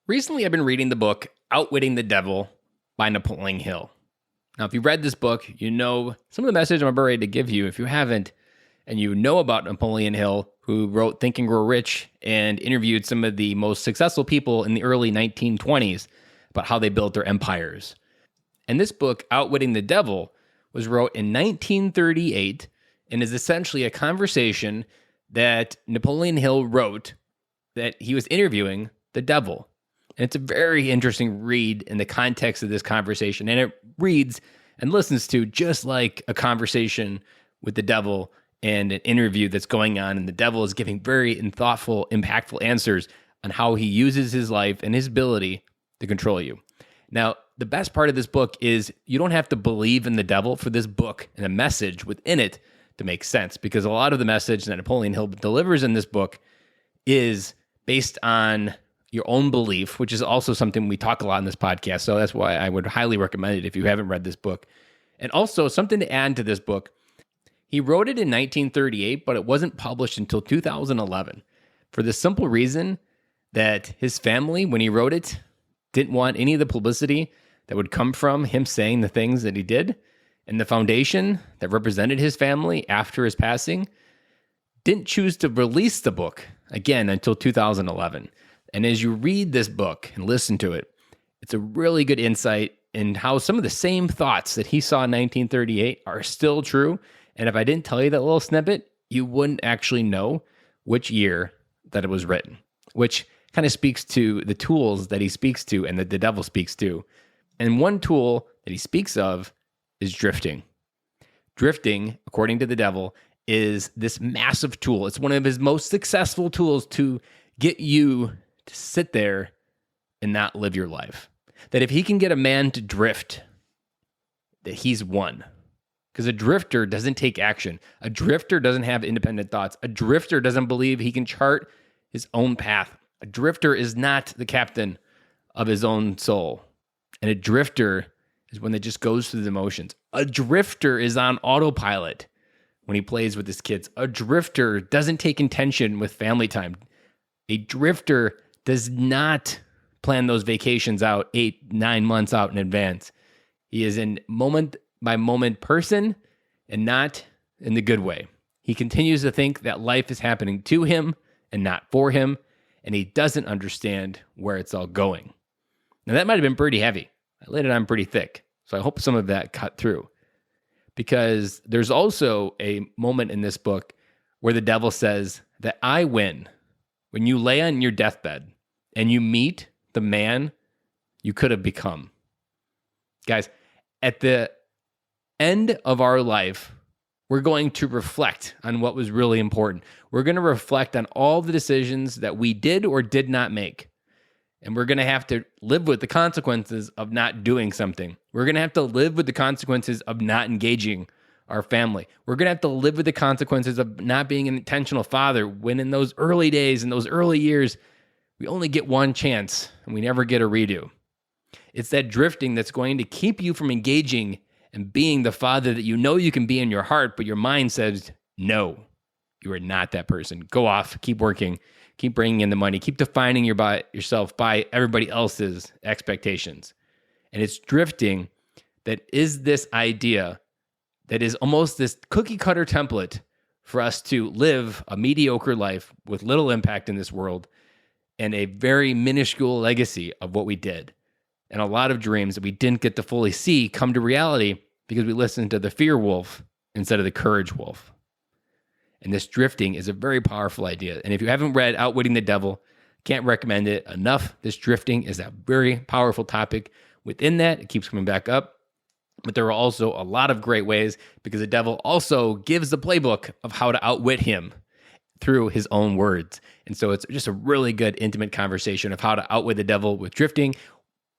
Recently, I've been reading the book Outwitting the Devil by Napoleon Hill. Now, if you've read this book, you know some of the message I'm about ready to give you. If you haven't, and you know about Napoleon Hill, who wrote Think and Grow Rich and interviewed some of the most successful people in the early 1920s about how they built their empires. And this book, Outwitting the Devil, was wrote in 1938 and is essentially a conversation that Napoleon Hill wrote that he was interviewing the devil. And it's a very interesting read in the context of this conversation. And it reads and listens to just like a conversation with the devil and an interview that's going on. And the devil is giving very thoughtful, impactful answers on how he uses his life and his ability to control you. Now, the best part of this book is you don't have to believe in the devil for this book and the message within it to make sense, because a lot of the message that Napoleon Hill delivers in this book is based on your own belief, which is also something we talk a lot in this podcast. So that's why I would highly recommend it if you haven't read this book. And also something to add to this book, he wrote it in 1938, but it wasn't published until 2011 for the simple reason that his family, when he wrote it, didn't want any of the publicity that would come from him saying the things that he did. And the foundation that represented his family after his passing didn't choose to release the book again until 2011. And as you read this book and listen to it, it's a really good insight in how some of the same thoughts that he saw in 1938 are still true. And if I didn't tell you that little snippet, you wouldn't actually know which year that it was written, which kind of speaks to the tools that he speaks to and that the devil speaks to. And one tool that he speaks of is drifting. Drifting, according to the devil, is this massive tool. It's one of his most successful tools to get you to sit there and not live your life. That if he can get a man to drift, that he's won. Because a drifter doesn't take action. A drifter doesn't have independent thoughts. A drifter doesn't believe he can chart his own path. A drifter is not the captain of his own soul. And a drifter is one that just goes through the motions. A drifter is on autopilot when he plays with his kids. A drifter doesn't take intention with family time. A drifter does not plan those vacations out 8-9 months out in advance. He is in moment by moment person and not in the good way. He continues to think that life is happening to him and not for him, and he doesn't understand where it's all going. Now that might have been pretty heavy. I laid it on pretty thick, so I hope some of that cut through. Because there's also a moment in this book where the devil says that I win when you lay on your deathbed and you meet the man you could have become. Guys, at the end of our life, we're going to reflect on what was really important. We're going to reflect on all the decisions that we did or did not make. And we're going to have to live with the consequences of not doing something. We're going to have to live with the consequences of not engaging our family. We're going to have to live with the consequences of not being an intentional father when in those early days, in those early years, we only get one chance and we never get a redo. It's that drifting that's going to keep you from engaging and being the father that you know you can be in your heart, but your mind says, no, you are not that person. Go off, keep working, keep bringing in the money, keep defining yourself by everybody else's expectations. And it's drifting that is this idea that is almost this cookie cutter template for us to live a mediocre life with little impact in this world and a very minuscule legacy of what we did. And a lot of dreams that we didn't get to fully see come to reality because we listened to the fear wolf instead of the courage wolf. And this drifting is a very powerful idea. And if you haven't read Outwitting the Devil, can't recommend it enough. This drifting is a very powerful topic. Within that, it keeps coming back up. But there are also a lot of great ways because the devil also gives the playbook of how to outwit him through his own words. And so it's just a really good, intimate conversation of how to outwit the devil with drifting.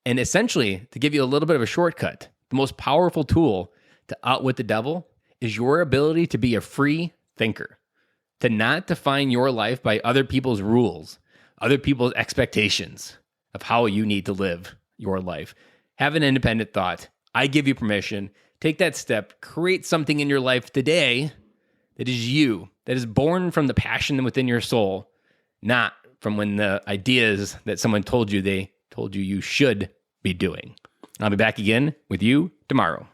And essentially, to give you a little bit of a shortcut, the most powerful tool to outwit the devil is your ability to be a free thinker, to not define your life by other people's rules, other people's expectations of how you need to live your life. Have an independent thought. I give you permission. Take that step. Create something in your life today that is you, that is born from the passion within your soul, not from when the ideas that someone told you they told you you should be doing. I'll be back again with you tomorrow.